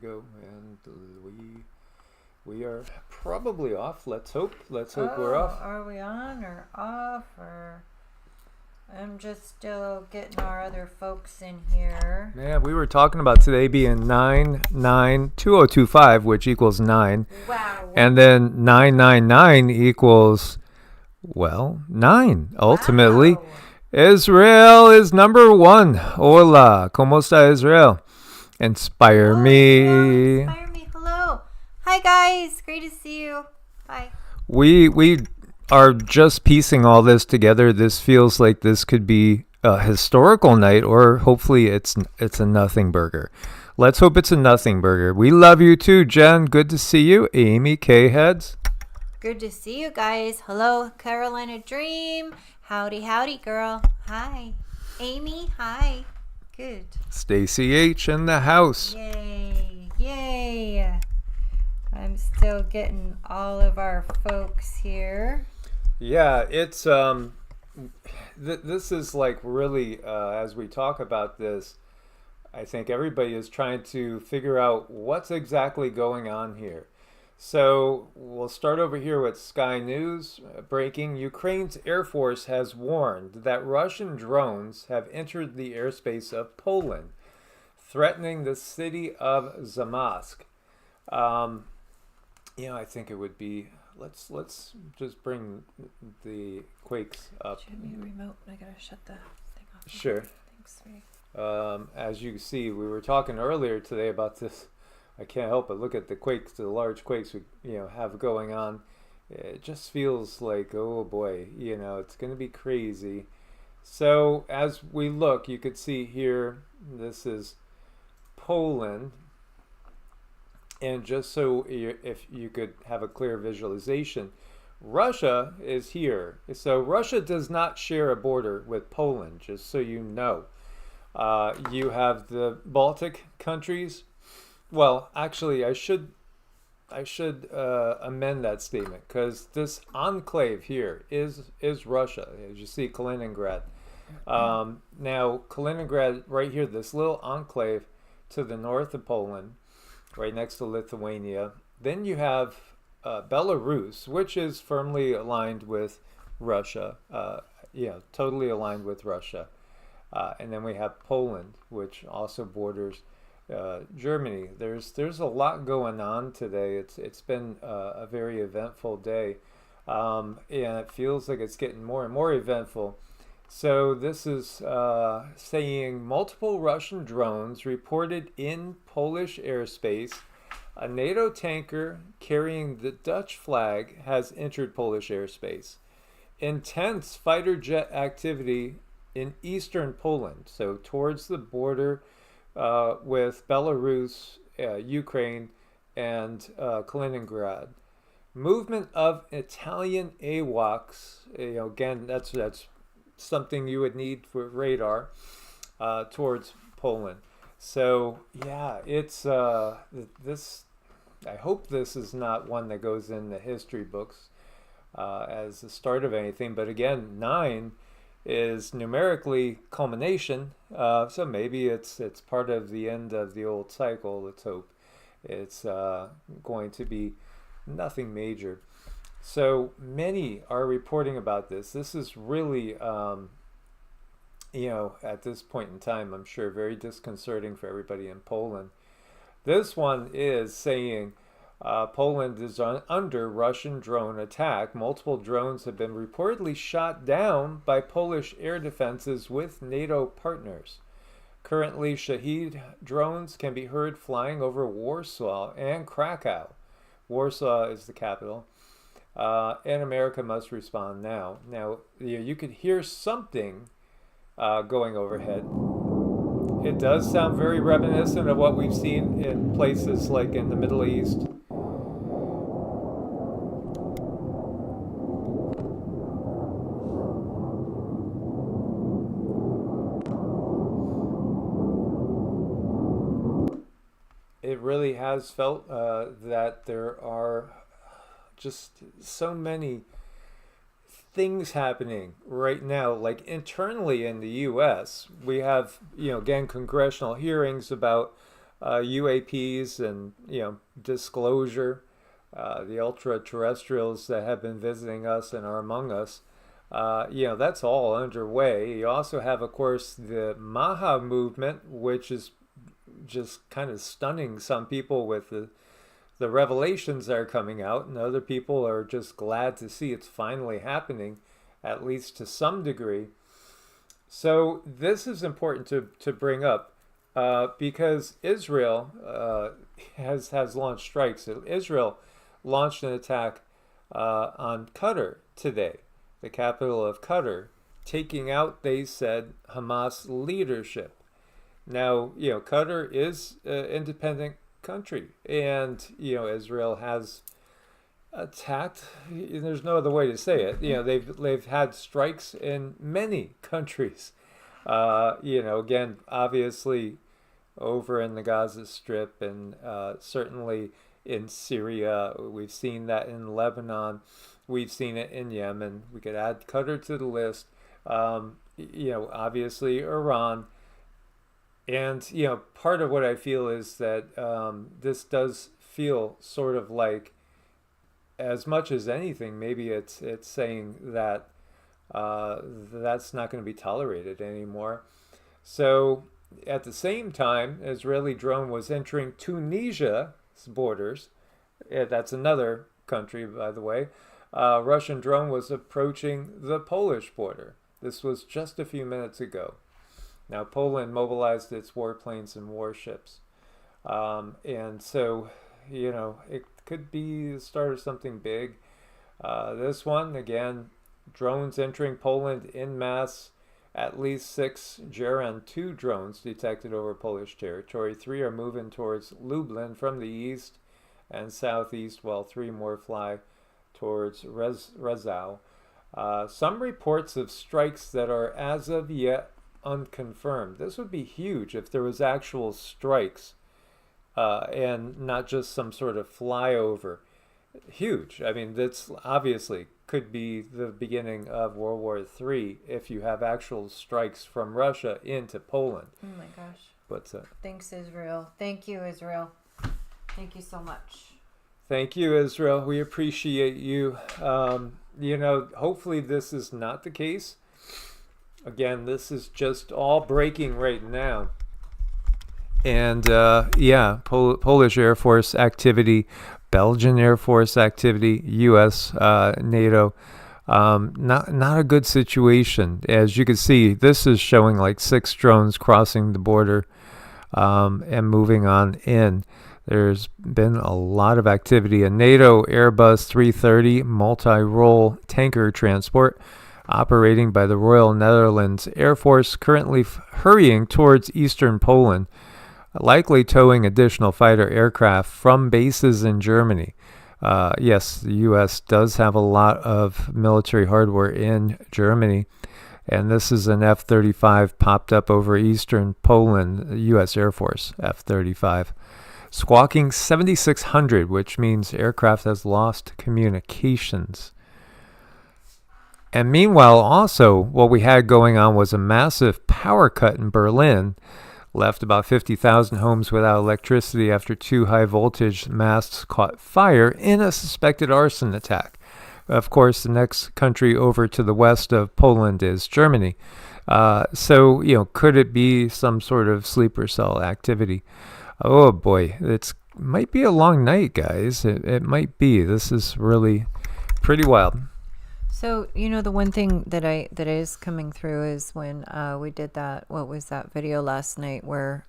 go. And we are probably off. Let's hope we're off. Are we on or off? Or I'm just still getting our other folks in here. Yeah, we were talking about today being 9/9/2025, which equals 9. Wow. And then 999 equals, well, 9, ultimately. Wow. Israel is number 1. Hola, ¿cómo está Israel? Inspire me. Hello, inspire me. Hello. Hi, guys. Great to see you. Bye. We are just piecing all this together. This feels like this could be a historical night, or hopefully it's a nothing burger. Let's hope it's a nothing burger. We love you too, Jen. Good to see you. Amy K. Heads. Good to see you guys. Hello, Carolina Dream. Howdy, howdy, girl. Hi. Amy, hi. Good. Stacy H. in the house. Yay. Yay. I'm still getting all of our folks here. Yeah, it's this is like really as we talk about this, I think everybody is trying to figure out what's exactly going on here. So we'll start over here with Sky News. Breaking: Ukraine's Air Force has warned that Russian drones have entered the airspace of Poland, threatening the city of Zamosk. I think it would be, let's just bring the quakes up. Give me a remote. I gotta shut the thing off. Sure. Thanks, Ray. As you see, we were talking earlier today about this. I can't help but look at the quakes, the large quakes we have going on. It just feels like, oh boy, it's going to be crazy. So as we look, you could see here, this is Poland. And just so if you could have a clear visualization, Russia is here. So Russia does not share a border with Poland, just so you know. You have the Baltic countries. Well, actually, I should amend that statement, because this enclave here is Russia. As you see, Kaliningrad. Now, Kaliningrad, right here, this little enclave to the north of Poland, right next to Lithuania. Then you have Belarus, which is firmly aligned with Russia. Totally aligned with Russia. And then we have Poland, which also borders Germany. There's a lot going on today. It's been a very eventful day, and it feels like it's getting more and more eventful. So this is saying multiple Russian drones reported in Polish airspace. A NATO tanker carrying the Dutch flag has entered Polish airspace. Intense fighter jet activity in eastern Poland, so towards the border with Belarus, Ukraine, and Kaliningrad. Movement of Italian AWACS. Again, that's something you would need for radar towards Poland. So yeah, it's this. I hope this is not one that goes in the history books as the start of anything. But again, 9 is numerically culmination, so maybe it's part of the end of the old cycle. Let's hope it's going to be nothing major. So many are reporting about this. This is really at this point in time, I'm sure very disconcerting for everybody in Poland. This one is saying Poland is under Russian drone attack. Multiple drones have been reportedly shot down by Polish air defenses with NATO partners. Currently, Shahed drones can be heard flying over Warsaw and Krakow. Warsaw is the capital. And America must respond now. Now, you could hear something going overhead. It does sound very reminiscent of what we've seen in places like in the Middle East. It really has felt that there are just so many things happening right now. Like internally in the U.S., we have, again, congressional hearings about UAPs and, disclosure, the ultra-terrestrials that have been visiting us and are among us. That's all underway. You also have, of course, the Maha movement, which is just kind of stunning some people with the revelations that are coming out, and other people are just glad to see it's finally happening, at least to some degree. So this is important to bring up because Israel has launched strikes. Israel launched an attack on Qatar today, the capital of Qatar, taking out, they said, Hamas leadership. Now, Qatar is an independent country, and, Israel has attacked, there's no other way to say it, they've had strikes in many countries. Again, obviously over in the Gaza Strip and certainly in Syria. We've seen that in Lebanon. We've seen it in Yemen. We could add Qatar to the list. Obviously Iran. And, part of what I feel is that this does feel sort of like, as much as anything, maybe it's saying that that's not going to be tolerated anymore. So at the same time, Israeli drone was entering Tunisia's borders. That's another country, by the way. Russian drone was approaching the Polish border. This was just a few minutes ago. Now, Poland mobilized its warplanes and warships. And so, it could be the start of something big. This one, again, drones entering Poland en masse. At least 6 Geran 2 drones detected over Polish territory. 3 are moving towards Lublin from the east and southeast, while 3 more fly towards Rezau. Some reports of strikes that are as of yet unconfirmed. This would be huge if there was actual strikes and not just some sort of flyover. Huge. I mean, that's obviously could be the beginning of World War III if you have actual strikes from Russia into Poland. Oh my gosh. What's that? Thanks, Israel. Thank you, Israel. Thank you so much. Thank you, Israel. We appreciate you. Hopefully this is not the case. Again, this is just all breaking right now. And Polish Air Force activity, Belgian Air Force activity, U.S., NATO. Not a good situation. As you can see, this is showing like 6 drones crossing the border and moving on in. There's been a lot of activity. A NATO Airbus 330 multi-role tanker transport operating by the Royal Netherlands Air Force currently hurrying towards eastern Poland, likely towing additional fighter aircraft from bases in Germany. Yes, the U.S. does have a lot of military hardware in Germany, and this is an F-35 popped up over eastern Poland, the U.S. Air Force F-35. Squawking 7,600, which means aircraft has lost communications. And meanwhile, also, what we had going on was a massive power cut in Berlin. Left about 50,000 homes without electricity after 2 high-voltage masts caught fire in a suspected arson attack. Of course, the next country over to the west of Poland is Germany. So, could it be some sort of sleeper cell activity? Oh, boy. It might be a long night, guys. It might be. This is really pretty wild. So, the one thing that is coming through is when we did that, what was that video last night where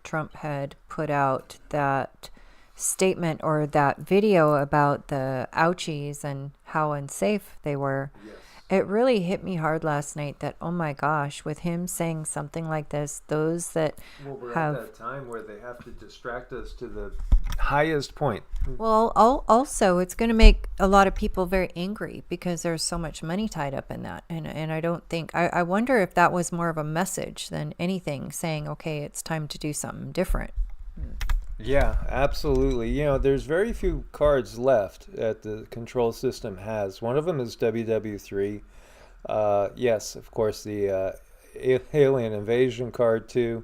Trump had put out that statement or that video about the ouchies and how unsafe they were. Yes. It really hit me hard last night that, oh my gosh, with him saying something like this, those that we're at that time where they have to distract us to the highest point. Well, also, it's going to make a lot of people very angry because there's so much money tied up in that. And I don't think, I wonder if that was more of a message than anything saying, okay, it's time to do something different. Yeah, absolutely. There's very few cards left that the control system has. One of them is WW3. Yes, of course, the alien invasion card too.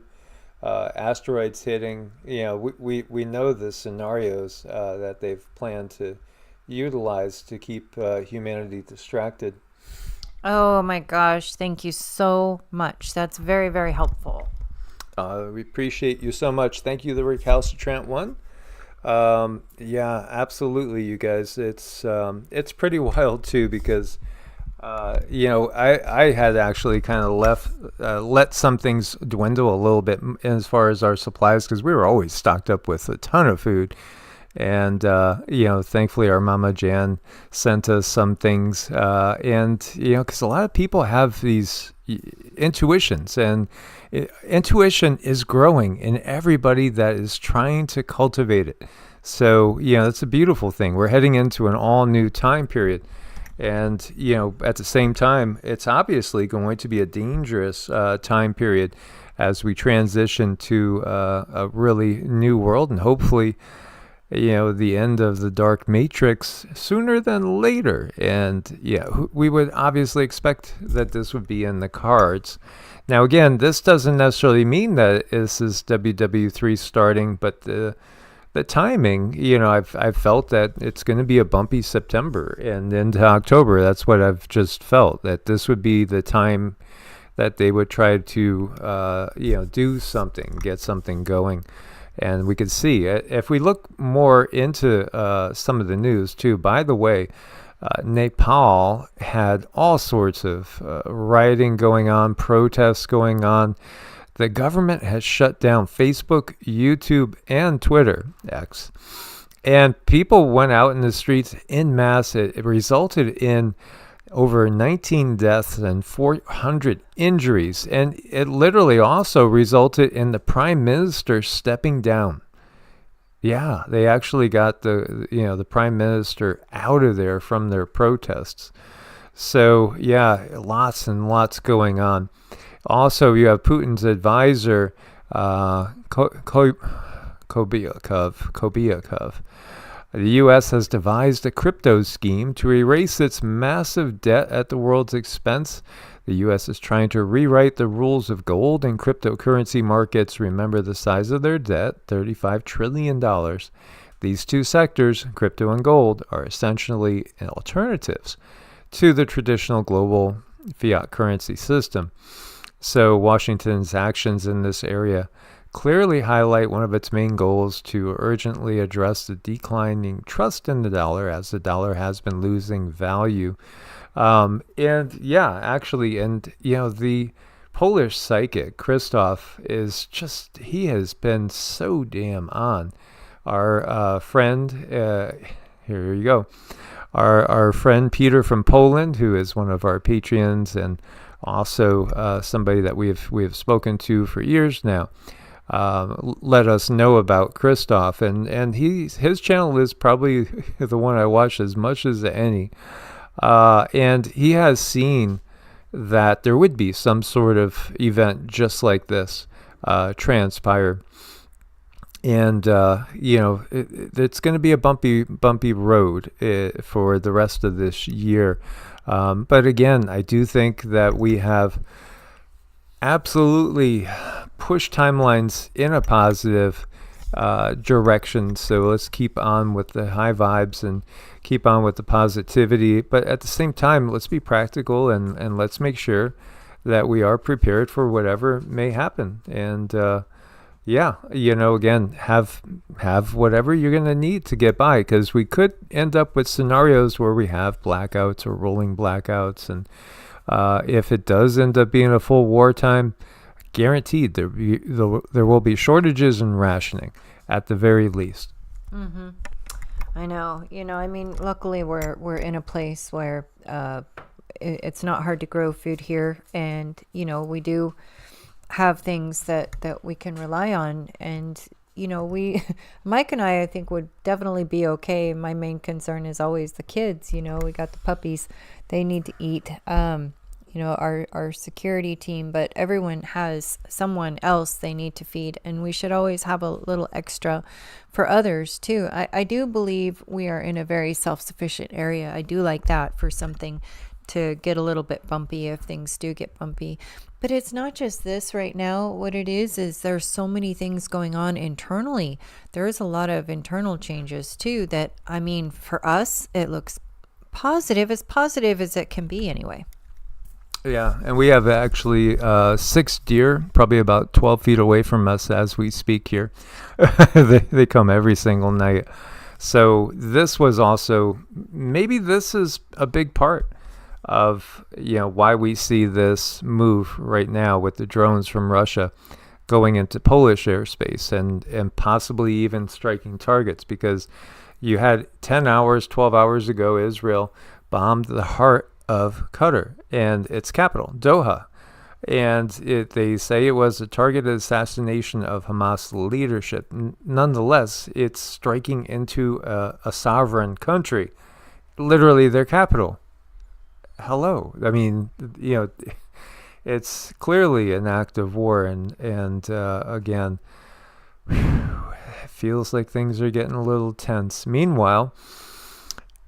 asteroids hitting. We know the scenarios that they've planned to utilize to keep humanity distracted. Oh my gosh, thank you so much. That's very, very helpful. We appreciate you so much. Thank you, the recalcitrant one. Yeah, absolutely, you guys. It's pretty wild too, because I had actually kind of let some things dwindle a little bit as far as our supplies, because we were always stocked up with a ton of food. And, thankfully our Mama Jan sent us some things. Because a lot of people have these intuitions, and intuition is growing in everybody that is trying to cultivate it. So, it's a beautiful thing. We're heading into an all new time period. And, at the same time, it's obviously going to be a dangerous time period as we transition to a really new world, and hopefully, the end of the dark matrix sooner than later. And we would obviously expect that this would be in the cards. Now, again, this doesn't necessarily mean that this is WW3 starting, but the timing, I've felt that it's going to be a bumpy September and into October. That's what I've just felt, that this would be the time that they would try to, do something, get something going. And we could see, if we look more into some of the news too, by the way, Nepal had all sorts of rioting going on, protests going on. The government has shut down Facebook, YouTube, and Twitter, X. And people went out in the streets en masse. It resulted in over 19 deaths and 400 injuries. And it literally also resulted in the prime minister stepping down. Yeah, they actually got the prime minister out of there from their protests. So, yeah, lots and lots going on. Also, you have Putin's advisor, Kobiakov. The U.S. has devised a crypto scheme to erase its massive debt at the world's expense. The U.S. is trying to rewrite the rules of gold and cryptocurrency markets. Remember the size of their debt, $35 trillion. These two sectors, crypto and gold, are essentially alternatives to the traditional global fiat currency system. So Washington's actions in this area clearly highlight one of its main goals to urgently address the declining trust in the dollar, as the dollar has been losing value. The Polish psychic, Christoph, he has been so damn on. Our friend, here you go, our friend Peter from Poland, who is one of our Patreons and also somebody that we have spoken to for years now, let us know about Christoph, and his channel is probably the one I watch as much as any, and he has seen that there would be some sort of event just like this transpire, and it's going to be a bumpy road for the rest of this year, but again, I do think that we have absolutely push timelines in a positive direction. So let's keep on with the high vibes and keep on with the positivity. But at the same time, let's be practical and let's make sure that we are prepared for whatever may happen. And again, have whatever you're going to need to get by, because we could end up with scenarios where we have blackouts or rolling blackouts. And if it does end up being a full wartime, guaranteed there will be shortages and rationing at the very least. Mm-hmm. I know. Luckily we're in a place where it's not hard to grow food here, and we do have things that we can rely on, and Mike and I think would definitely be okay. My main concern is always the kids. We got the puppies, they need to eat. Our security team, but everyone has someone else they need to feed, and we should always have a little extra for others too. I do believe we are in a very self-sufficient area. I do like that for something to get a little bit bumpy if things do get bumpy. But it's not just this right now. What it is there's so many things going on internally. There's a lot of internal changes too that, I mean, for us, it looks positive as it can be anyway. Yeah, and we have actually 6 deer, probably about 12 feet away from us as we speak here. They come every single night. So this was also, maybe this is a big part of, why we see this move right now with the drones from Russia going into Polish airspace and possibly even striking targets, because you had 10 hours, 12 hours ago, Israel bombed the heart of Qatar and its capital, Doha. And they say it was a targeted assassination of Hamas leadership. Nonetheless, it's striking into a sovereign country, literally their capital. Hello. I mean, it's clearly an act of war. And again, it feels like things are getting a little tense. Meanwhile,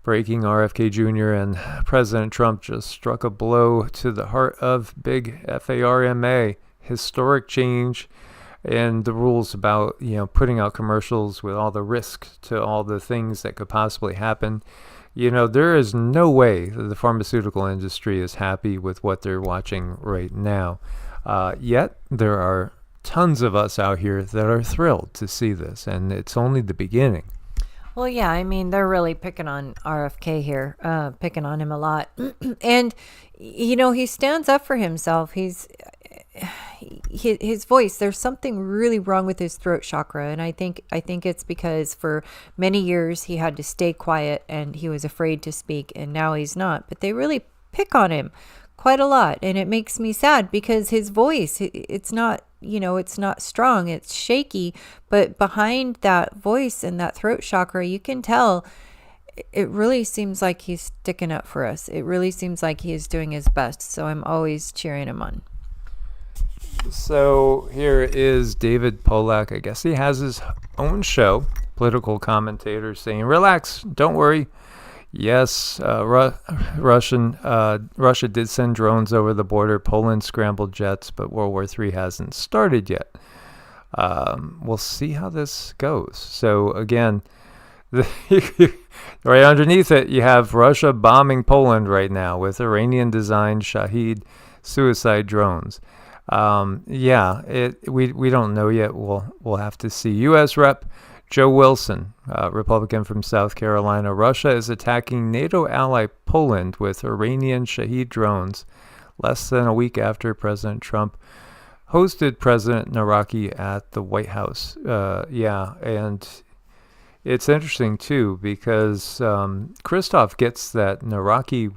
breaking RFK Jr. and President Trump just struck a blow to the heart of big FARMA, historic change in the rules about, putting out commercials with all the risk to all the things that could possibly happen. There is no way that the pharmaceutical industry is happy with what they're watching right now. Yet there are tons of us out here that are thrilled to see this, and it's only the beginning. Well, yeah, I mean, they're really picking on RFK here, picking on him a lot. And, he stands up for himself. His voice, there's something really wrong with his throat chakra. And I think it's because for many years he had to stay quiet and he was afraid to speak, and now he's not. But they really pick on him quite a lot. And it makes me sad because his voice, it's not, it's not strong, it's shaky, but behind that voice and that throat chakra, you can tell it really seems like he's sticking up for us. It really seems like he is doing his best. So I'm always cheering him on. So here is David Polak. I guess he has his own show, political commentator, saying, relax, don't worry. Yes, Russia did send drones over the border. Poland scrambled jets, but World War III hasn't started yet. We'll see how this goes. So again, right underneath it, you have Russia bombing Poland right now with Iranian-designed Shahed suicide drones. We don't know yet. We'll have to see. U.S. Rep. Joe Wilson, Republican from South Carolina. Russia is attacking NATO ally Poland with Iranian Shahed drones less than a week after President Trump hosted President Naraki at the White House. And it's interesting, too, because Christoph gets that Naraki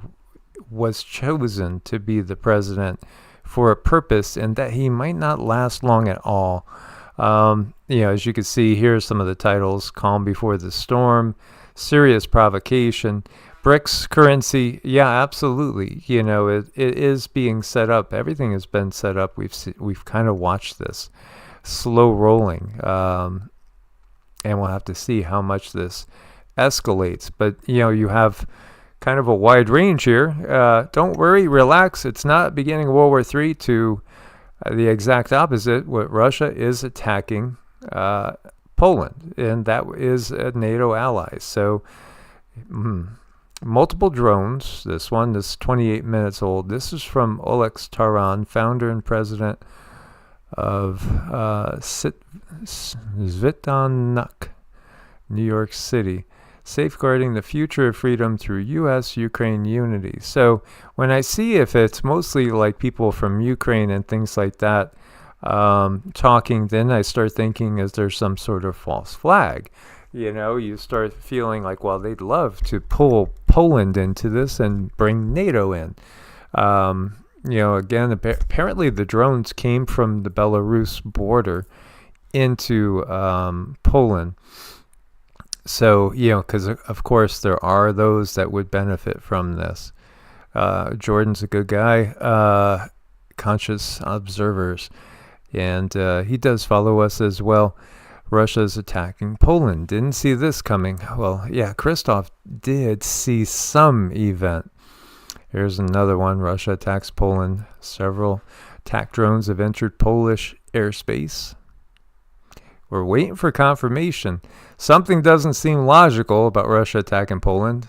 was chosen to be the president for a purpose and that he might not last long at all. As you can see, here's some of the titles: Calm Before the Storm, Serious Provocation, BRICS Currency. Yeah, absolutely. It is being set up. Everything has been set up. We've kind of watched this slow rolling, and we'll have to see how much this escalates. But, you have kind of a wide range here. Don't worry, relax. It's not beginning of World War III to the exact opposite. What Russia is attacking Poland, and that is a NATO ally. So multiple drones. This one is 28 minutes old. This is from Olex Taran, founder and president of Svitanuk, New York City. Safeguarding the future of freedom through U.S.-Ukraine unity. So when I see if it's mostly like people from Ukraine and things like that talking, then I start thinking, is there some sort of false flag? You start feeling like, well, they'd love to pull Poland into this and bring NATO in. Again, apparently the drones came from the Belarus border into Poland. So, because of course there are those that would benefit from this. Jordan's a good guy, conscious observers, and he does follow us as well. Russia's attacking Poland. Didn't see this coming. Well, yeah, Christoph did see some event. Here's another one. Russia attacks Poland. Several attack drones have entered Polish airspace. We're waiting for confirmation. Something doesn't seem logical about Russia attacking Poland.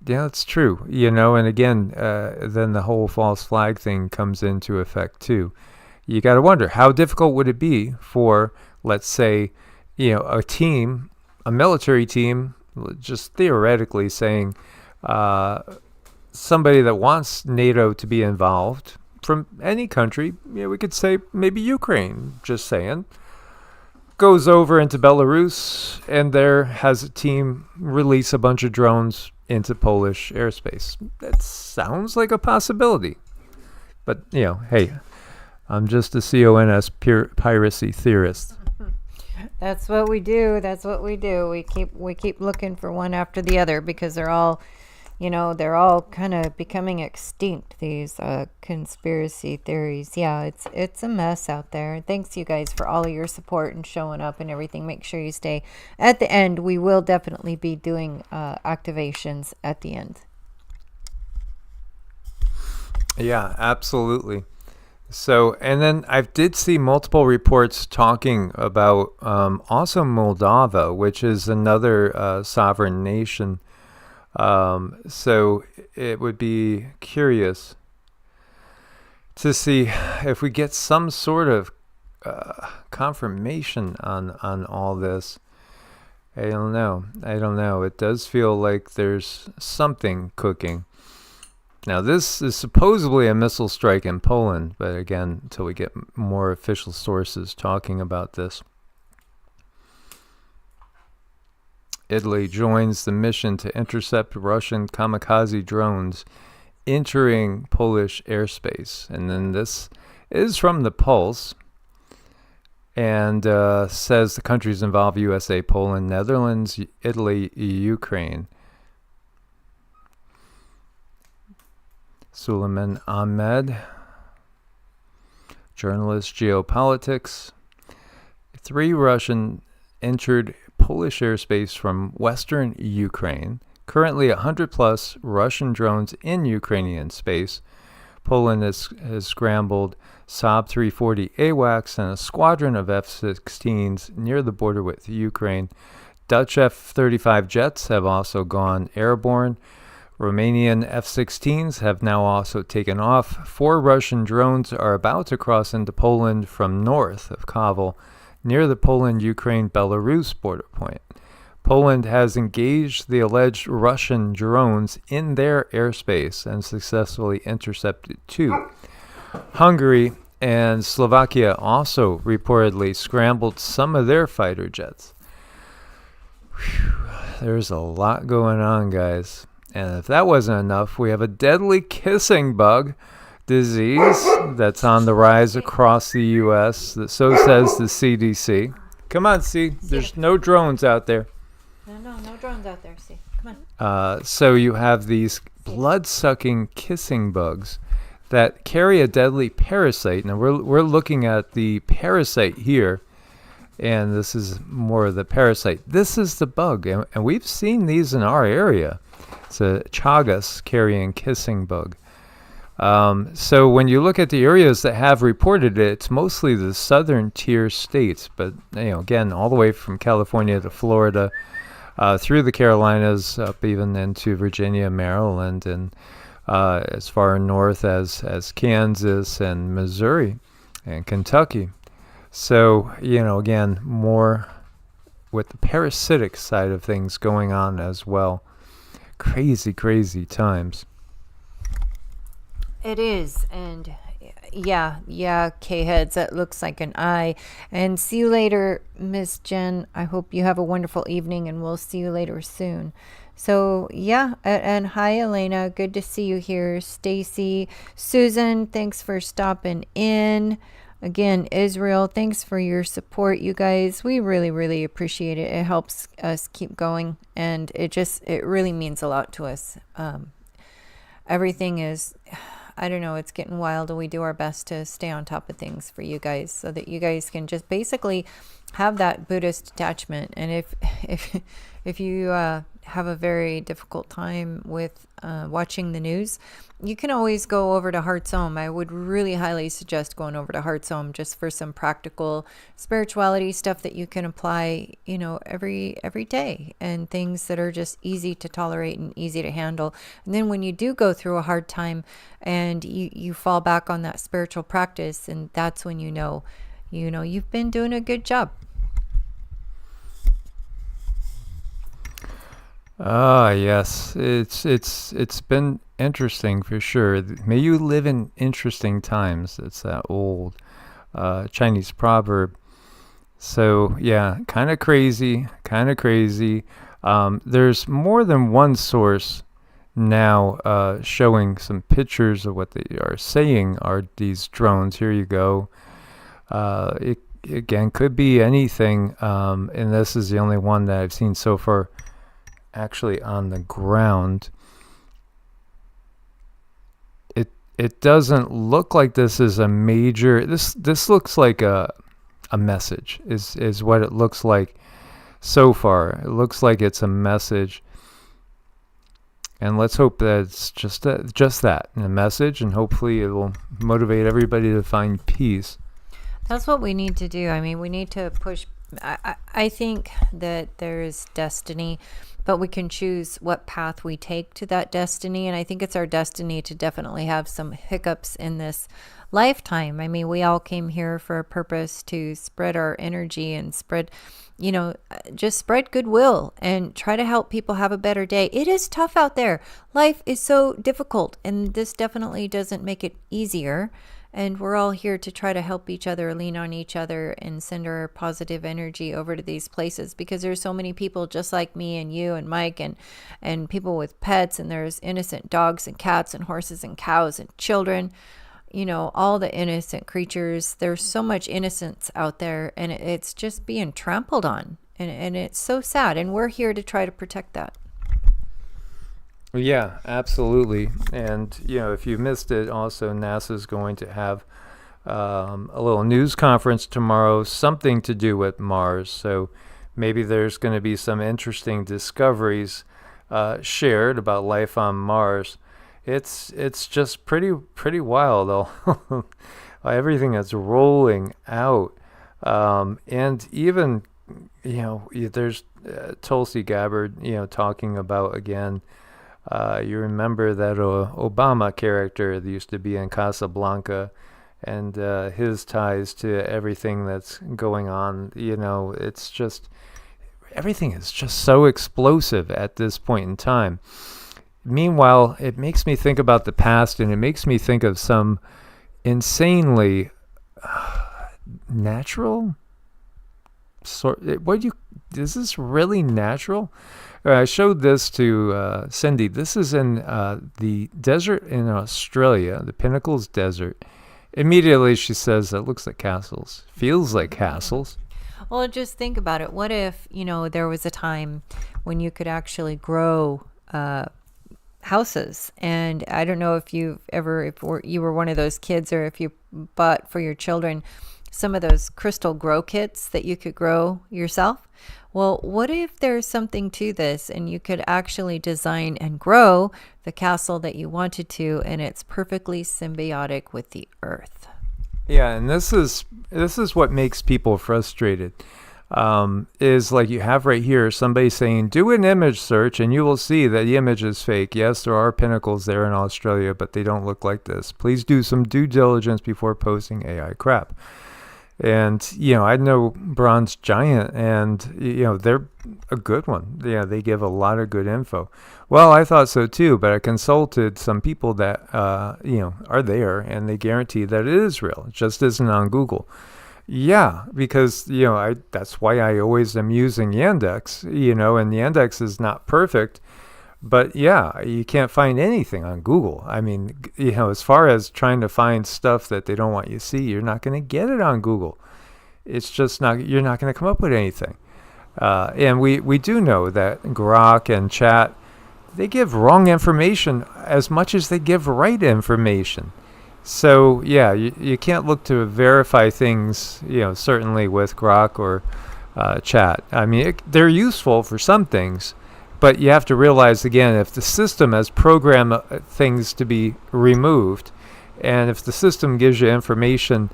Yeah, it's true. And again, then the whole false flag thing comes into effect too. You got to wonder, how difficult would it be for, let's say, a team, a military team, just theoretically saying, somebody that wants NATO to be involved from any country, we could say maybe Ukraine, just saying, goes over into Belarus and there has a team release a bunch of drones into Polish airspace. That sounds like a possibility. But, hey, I'm just a CONS piracy theorist. That's what we do. We keep looking for one after the other because they're all kind of becoming extinct, these conspiracy theories. Yeah, it's a mess out there. Thanks, you guys, for all of your support and showing up and everything. Make sure you stay at the end. We will definitely be doing activations at the end. Yeah, absolutely. So, and then I did see multiple reports talking about also Moldova, which is another sovereign nation. So it would be curious to see if we get some sort of confirmation on all this. I don't know. It does feel like there's something cooking. Now, this is supposedly a missile strike in Poland, but again, until we get more official sources talking about this. Italy joins the mission to intercept Russian kamikaze drones entering Polish airspace. And then this is from the Pulse, and says the countries involved: USA, Poland, Netherlands, Italy, Ukraine. Suleiman Ahmed, journalist, geopolitics. 3 Russian entered Polish airspace from western Ukraine. Currently 100 plus Russian drones in Ukrainian space. Poland has scrambled Saab 340 AWACS and a squadron of F-16s near the border with Ukraine. Dutch F-35 jets have also gone airborne. Romanian F-16s have now also taken off. 4 Russian drones are about to cross into Poland from north of Kovel, near the Poland-Ukraine-Belarus border point. Poland has engaged the alleged Russian drones in their airspace and successfully intercepted 2. Hungary and Slovakia also reportedly scrambled some of their fighter jets. Whew, there's a lot going on, guys. And if that wasn't enough, we have a deadly kissing bug disease that's on the rise across the U.S. So says the CDC. Come on, see, there's no drones out there. No drones out there. See, come on. So you have these blood-sucking kissing bugs that carry a deadly parasite. Now we're looking at the parasite here, and this is more of the parasite. This is the bug, and we've seen these in our area. It's a Chagas carrying kissing bug. So when you look at the areas that have reported it, it's mostly the southern tier states, but again, all the way from California to Florida, through the Carolinas, up even into Virginia, Maryland, and as far north as Kansas and Missouri and Kentucky. So, again, more with the parasitic side of things going on as well. Crazy times. It is, and yeah, K-heads, that looks like an eye. And see you later, Miss Jen. I hope you have a wonderful evening, and we'll see you later soon. So, yeah, and hi, Elena. Good to see you here. Stacy, Susan, thanks for stopping in. Again, Israel, thanks for your support, you guys. We really appreciate it. It helps us keep going, and it really means a lot to us. Everything is, I don't know, it's getting wild, and we do our best to stay on top of things for you guys so that you guys can just basically have that Buddhist attachment. And if you have a very difficult time with watching the news, you can always go over to Hearts-Home. I would really highly suggest going over to Hearts-Home just for some practical spirituality stuff that you can apply, every day, and things that are just easy to tolerate and easy to handle. And then when you do go through a hard time and you fall back on that spiritual practice, and that's when you've been doing a good job. Ah, yes. It's been interesting for sure. May you live in interesting times. It's that old Chinese proverb. So yeah, kind of crazy. There's more than one source now showing some pictures of what they are saying are these drones. Here you go. It again could be anything, and this is the only one that I've seen so far actually on the ground. It doesn't look like this is a major, this looks like a message is what it looks like so far. It looks like it's a message, and let's hope that it's just that, a message, and hopefully it will motivate everybody to find peace. That's what we need to do. I mean, we need to push. I think that there is destiny, but we can choose what path we take to that destiny. And I think it's our destiny to definitely have some hiccups in this lifetime. I mean, we all came here for a purpose, to spread our energy and spread, just spread goodwill and try to help people have a better day. It is tough out there. Life is so difficult, and this definitely doesn't make it easier. And we're all here to try to help each other, lean on each other, and send our positive energy over to these places, because there's so many people just like me and you and Mike and people with pets, and there's innocent dogs and cats and horses and cows and children, all the innocent creatures. There's so much innocence out there, and it's just being trampled on, and it's so sad, and we're here to try to protect that. Yeah, absolutely. And, if you missed it, also NASA's going to have a little news conference tomorrow, something to do with Mars. So maybe there's going to be some interesting discoveries shared about life on Mars. It's just pretty wild, all everything that's rolling out. And even, there's Tulsi Gabbard, talking about, again, you remember that Obama character that used to be in Casablanca, and his ties to everything that's going on. It's just, everything is just so explosive at this point in time. Meanwhile, it makes me think about the past, and it makes me think of some insanely natural sort. Is this really natural? I showed this to Cindy. This is in the desert in Australia, the Pinnacles Desert. Immediately she says, that looks like castles. Feels like castles. Well, just think about it. What if, there was a time when you could actually grow houses? And I don't know if you were one of those kids, or if you bought for your children some of those crystal grow kits that you could grow yourself. Well, what if there's something to this, and you could actually design and grow the castle that you wanted to, and it's perfectly symbiotic with the earth? Yeah, and this is what makes people frustrated. Is like you have right here somebody saying, do an image search and you will see that the image is fake. Yes, there are pinnacles there in Australia, but they don't look like this. Please do some due diligence before posting AI crap. And, I know Bronze Giant, and, they're a good one. Yeah, they give a lot of good info. Well, I thought so too, but I consulted some people that, are there, and they guarantee that it is real. It just isn't on Google. Yeah, because, that's why I always am using Yandex, and the Yandex is not perfect. But yeah, you can't find anything on Google. I mean, as far as trying to find stuff that they don't want you to see, you're not going to get it on Google. It's just you're not going to come up with anything. And we do know that Grok and Chat, they give wrong information as much as they give right information. So yeah, you can't look to verify things, certainly with Grok or Chat. I mean, they're useful for some things, But you have to realize, again, if the system has programmed things to be removed, and if the system gives you information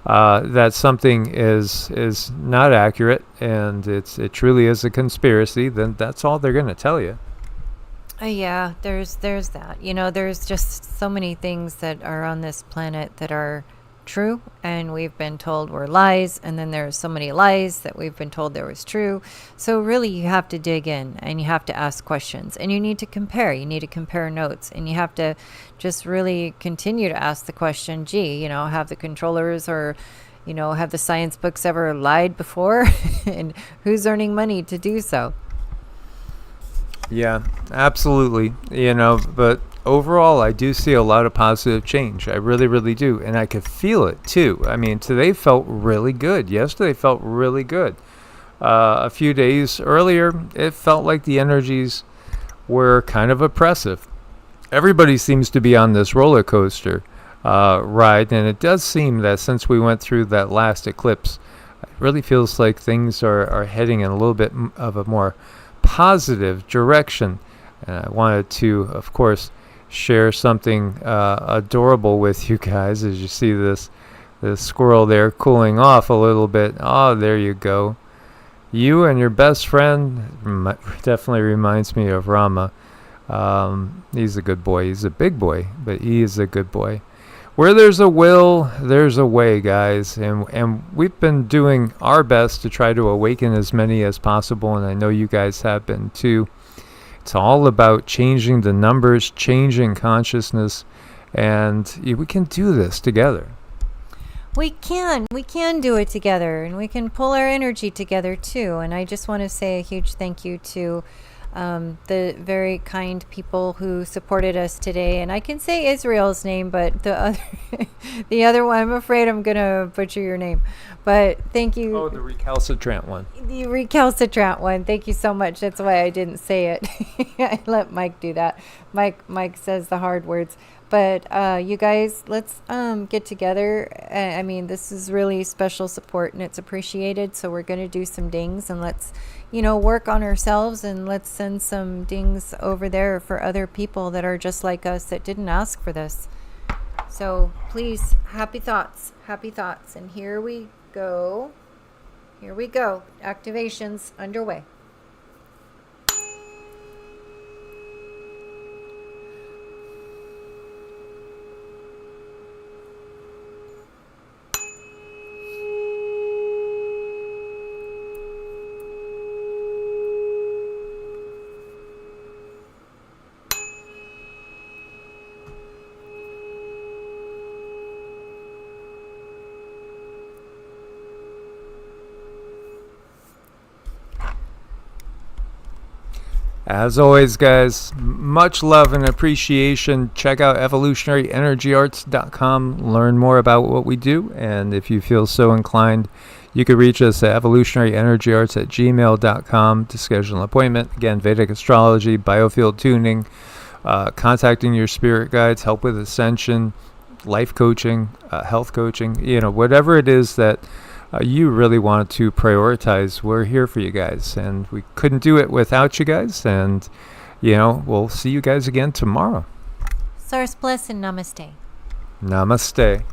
that something is not accurate and it truly is a conspiracy, then that's all they're going to tell you. Yeah, there's that. There's just so many things that are on this planet that are true, and we've been told were lies, and then there's so many lies that we've been told there was true. So really, you have to dig in, and you have to ask questions, and you need to compare. You need to compare notes, and you have to just really continue to ask the question, gee, have the controllers or have the science books ever lied before? And who's earning money to do so? Yeah, absolutely. But overall, I do see a lot of positive change. I really, really do. And I could feel it too. I mean, today felt really good. Yesterday felt really good. A few days earlier, it felt like the energies were kind of oppressive. Everybody seems to be on this roller coaster ride. And it does seem that since we went through that last eclipse, it really feels like things are heading in a little bit of a more positive direction. And I wanted to, of course, share something adorable with you guys as you see this squirrel there cooling off a little bit. Oh, there you go. You and your best friend definitely reminds me of Rama. He's a good boy. He's a big boy, but he is a good boy. Where there's a will, there's a way, guys. And we've been doing our best to try to awaken as many as possible, and I know you guys have been too. It's all about changing the numbers, changing consciousness, and we can do this together. We can do it together, and we can pull our energy together too. And I just want to say a huge thank you to the very kind people who supported us today. And I can say Israel's name, but the other one, I'm afraid I'm gonna butcher your name. But thank you. Oh, the recalcitrant one. The recalcitrant one. Thank you so much. That's why I didn't say it. I let Mike do that. Mike says the hard words. But you guys, let's get together. I mean, this is really special support, and it's appreciated. So we're going to do some dings, and let's, work on ourselves, and let's send some dings over there for other people that are just like us that didn't ask for this. So please, happy thoughts. And here we go. Activations underway. As always, guys, much love and appreciation. Check out evolutionaryenergyarts.com. Learn more about what we do. And if you feel so inclined, you can reach us at evolutionaryenergyarts@gmail.com to schedule an appointment. Again, Vedic astrology, biofield tuning, contacting your spirit guides, help with ascension, life coaching, health coaching, whatever it is that you really wanted to prioritize, we're here for you guys, and we couldn't do it without you guys. And we'll see you guys again tomorrow. Source bless and namaste. Namaste.